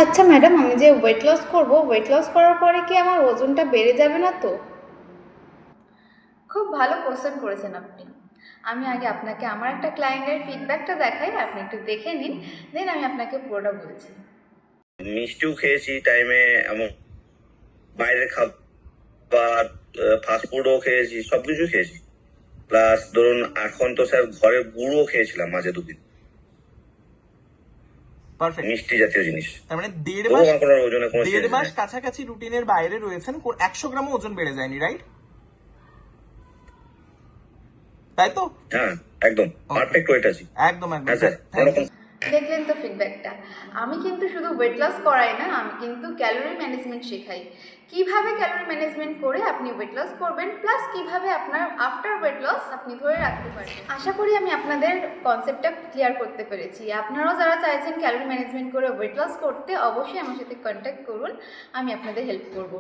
আচ্ছা ম্যাডাম, আমি যে ওয়েট লস করব, ওয়েট লস করার পরে কি আমার ওজনটা বেড়ে যাবে না তো? খুব ভালো কোশ্চেন করেছেন আপনি। আমি আগে আপনাকে আমার একটা ক্লায়েন্টের ফিডব্যাকটা দেখাই, আপনি একটু দেখে নিন, দেন আমি আপনাকে পুরোটা বলছি। মিষ্টিও খেয়েছি টাইমে, এমন বাইরের খাবার, ফাস্টফুডও খেয়েছি, সবকিছু খেয়েছি। প্লাস ধরুন এখন তো স্যার ঘরের গুঁড়ো খেয়েছিলাম মাঝে 2 দিন, পারফেক্ট। মিষ্টি জাতীয় জিনিস। তার মানে তবুও আমার কোনো ওজনে কোনো চেঞ্জ দেড় মাস নেই। কাছাকাছি রুটিনের বাইরে রয়েছেন, 100 গ্রামও ওজন বেড়ে যায়নি, রাইট? তাই তো? হ্যাঁ, একদম পারফেক্ট ওয়েট আছি। একদম একদম হ্যাঁ স্যার, থ্যাংক ইউ। দেখলেন তো ফিডব্যাকটা। আমি কিন্তু শুধু ওয়েট লস করাই না, আমি কিন্তু ক্যালোরি ম্যানেজমেন্ট শেখাই। কিভাবে ক্যালোরি ম্যানেজমেন্ট করে আপনি ওয়েট লস করবেন, প্লাস কিভাবে আপনার আফটার ওয়েট লস আপনি ধরে রাখতে পারবেন। আশা করি আমি আপনাদের কনসেপ্টটা ক্লিয়ার করতে পেরেছি। আপনারাও যারা চাইছেন ক্যালোরি ম্যানেজমেন্ট করে ওয়েট লস করতে, অবশ্যই আমার সাথে কন্ট্যাক্ট করুন, আমি আপনাদের হেল্প করব।